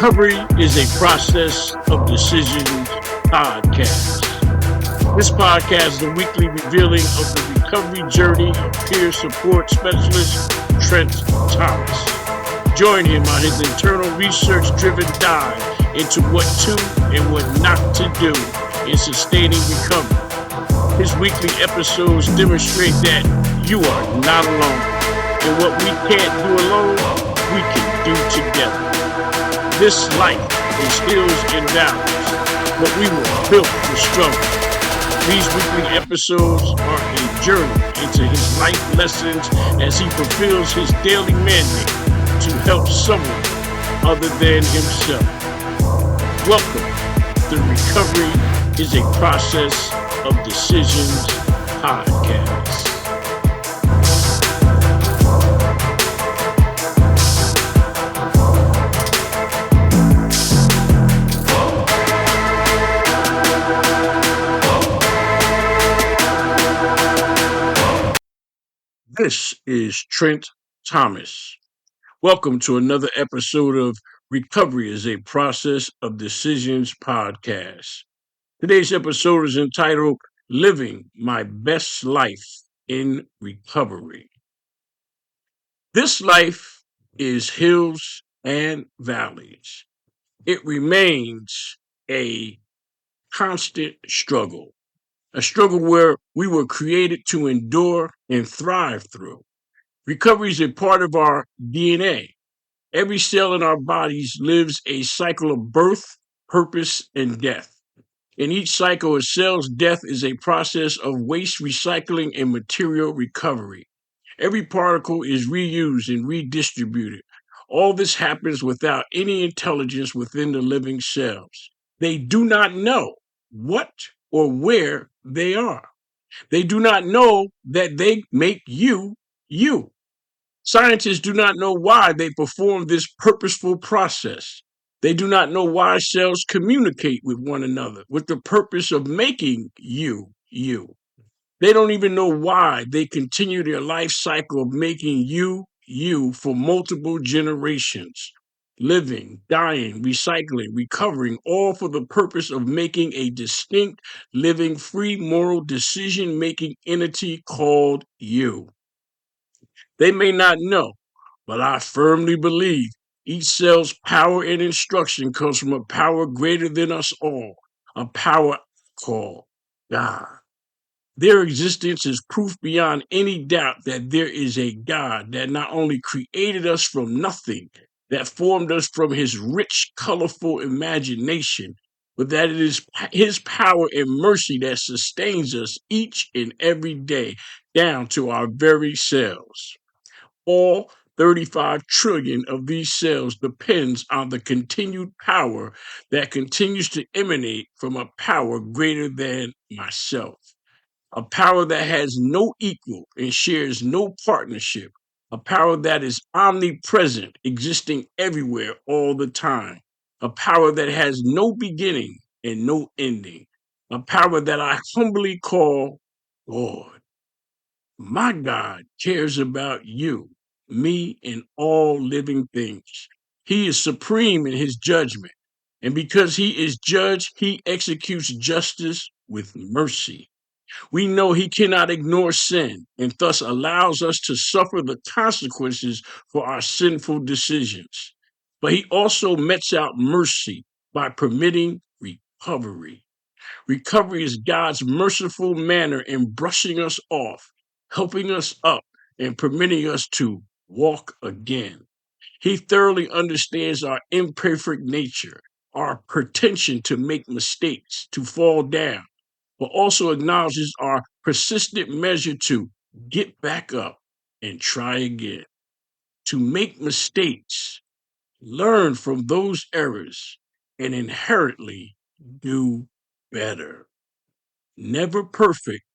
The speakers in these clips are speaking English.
Recovery is a process of decisions podcast. This podcast is a weekly revealing of the recovery journey of peer support specialist Trent Thomas. Join him on his internal research-driven dive into what to and what not to do in sustaining recovery. His weekly episodes demonstrate that you are not alone, and what we can't do alone, we can do together. This life is hills and valleys, but we were built for struggle. These weekly episodes are a journey into his life lessons as he fulfills his daily mandate to help someone other than himself. Welcome to Recovery is a Process of Decisions podcast. This is Trent Thomas. Welcome to another episode of Recovery is a Process of Decisions podcast. Today's episode is entitled Living My Best Life in Recovery. This life is hills and valleys. It remains a constant struggle. A struggle where we were created to endure and thrive through. Recovery is a part of our DNA. Every cell in our bodies lives a cycle of birth, purpose, and death. In each cycle, a cell's death is a process of waste recycling and material recovery. Every particle is reused and redistributed. All this happens without any intelligence within the living cells. They do not know what or where they are. They do not know that they make you, you. Scientists do not know why they perform this purposeful process. They do not know why cells communicate with one another with the purpose of making you, you. They don't even know why they continue their life cycle of making you, you for multiple generations. Living, dying, recycling, recovering, all for the purpose of making a distinct, living, free, moral, decision-making entity called you. They may not know, but I firmly believe each cell's power and instruction comes from a power greater than us all, a power called God. Their existence is proof beyond any doubt that there is a God that not only created us from nothing, that formed us from his rich, colorful imagination, but that it is his power and mercy that sustains us each and every day down to our very cells. All 35 trillion of these cells depends on the continued power that continues to emanate from a power greater than myself. A power that has no equal and shares no partnership. A power that is omnipresent, existing everywhere all the time. A power that has no beginning and no ending. A power that I humbly call God. My God cares about you, me, and all living things. He is supreme in his judgment. And because he is judge, he executes justice with mercy. We know he cannot ignore sin and thus allows us to suffer the consequences for our sinful decisions. But he also metes out mercy by permitting recovery. Recovery is God's merciful manner in brushing us off, helping us up, and permitting us to walk again. He thoroughly understands our imperfect nature, our pretension to make mistakes, to fall down, but also acknowledges our persistent measure to get back up and try again, to make mistakes, learn from those errors, and inherently do better. Never perfect,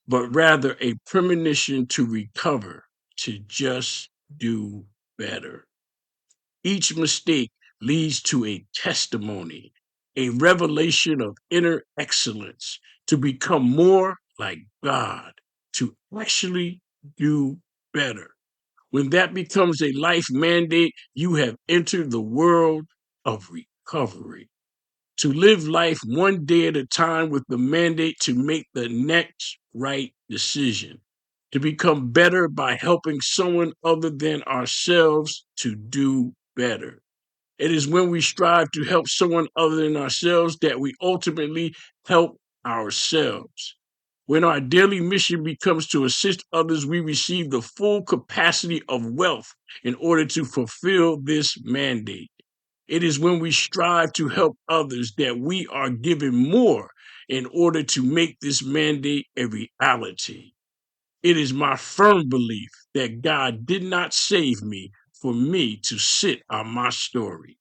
but rather a premonition to recover, to just do better. Each mistake leads to a testimony, a revelation of inner excellence, to become more like God, to actually do better. When that becomes a life mandate, you have entered the world of recovery. To live life one day at a time with the mandate to make the next right decision. To become better by helping someone other than ourselves to do better. It is when we strive to help someone other than ourselves that we ultimately help ourselves. When our daily mission becomes to assist others, we receive the full capacity of wealth in order to fulfill this mandate. It is when we strive to help others that we are given more in order to make this mandate a reality. It is my firm belief that God did not save me for me to sit on my story.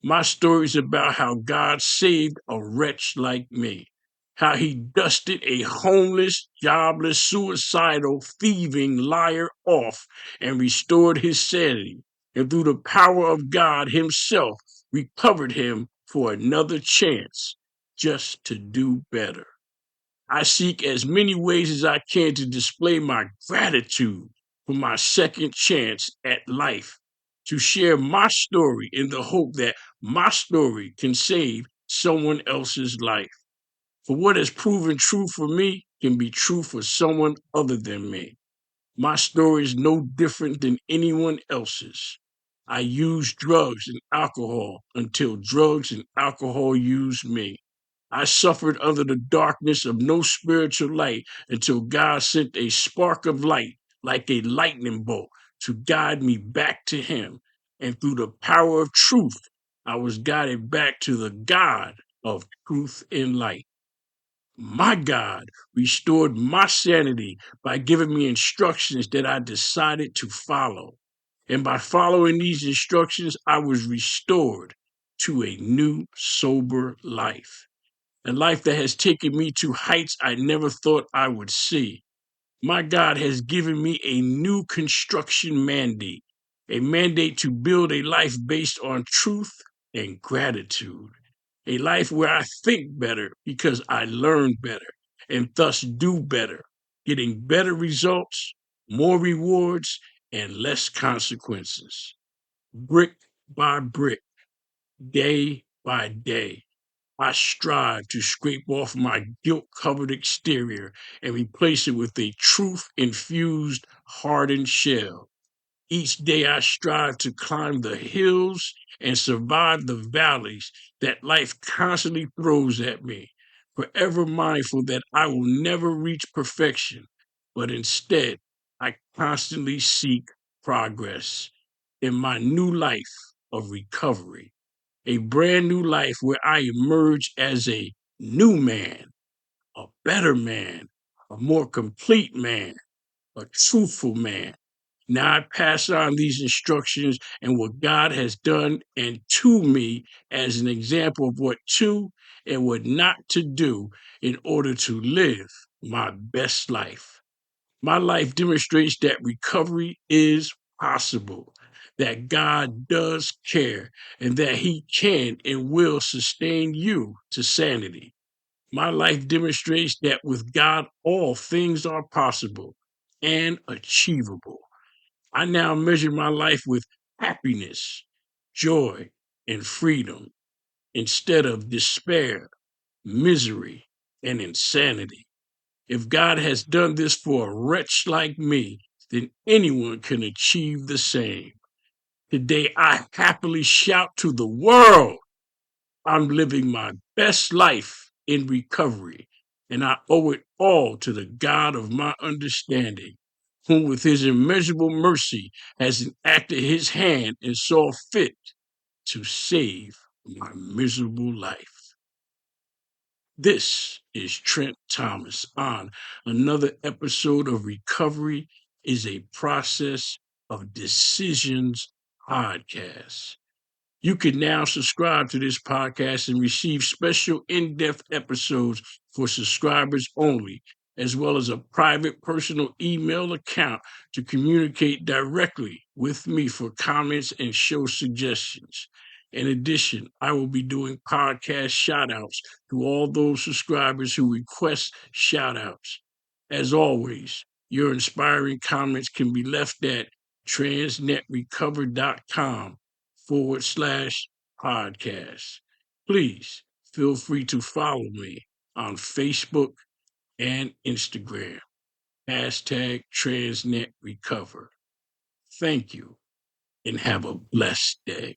My story is about how God saved a wretch like me, how he dusted a homeless, jobless, suicidal, thieving liar off and restored his sanity, and through the power of God himself, recovered him for another chance just to do better. I seek as many ways as I can to display my gratitude for my second chance at life, to share my story in the hope that my story can save someone else's life. For what has proven true for me can be true for someone other than me. My story is no different than anyone else's. I used drugs and alcohol until drugs and alcohol used me. I suffered under the darkness of no spiritual light until God sent a spark of light, like a lightning bolt, to guide me back to Him. And through the power of truth, I was guided back to the God of truth and light. My God restored my sanity by giving me instructions that I decided to follow. And by following these instructions, I was restored to a new, sober life, a life that has taken me to heights I never thought I would see. My God has given me a new construction mandate, a mandate to build a life based on truth and gratitude, a life where I think better because I learn better and thus do better, getting better results, more rewards, and less consequences. Brick by brick, day by day, I strive to scrape off my guilt covered exterior and replace it with a truth infused, hardened shell. Each day I strive to climb the hills and survive the valleys that life constantly throws at me, forever mindful that I will never reach perfection, but instead I constantly seek progress in my new life of recovery, a brand new life where I emerge as a new man, a better man, a more complete man, a truthful man. Now I pass on these instructions and what God has done and to me as an example of what to and what not to do in order to live my best life. My life demonstrates that recovery is possible, that God does care, and that He can and will sustain you to sanity. My life demonstrates that with God, all things are possible and achievable. I now measure my life with happiness, joy, and freedom instead of despair, misery, and insanity. If God has done this for a wretch like me, then anyone can achieve the same. Today, I happily shout to the world, I'm living my best life in recovery, and I owe it all to the God of my understanding, whom with his immeasurable mercy has enacted his hand and saw fit to save my miserable life. This is Trent Thomas on another episode of Recovery is a Process of Decisions podcast. You can now subscribe to this podcast and receive special in-depth episodes for subscribers only, as well as a private personal email account to communicate directly with me for comments and show suggestions. In addition, I will be doing podcast shout-outs to all those subscribers who request shout-outs. As always, your inspiring comments can be left at transnetrecover.com / Podcast. Please feel free to follow me on Facebook and Instagram. Hashtag TransNetRecover. Thank you and have a blessed day.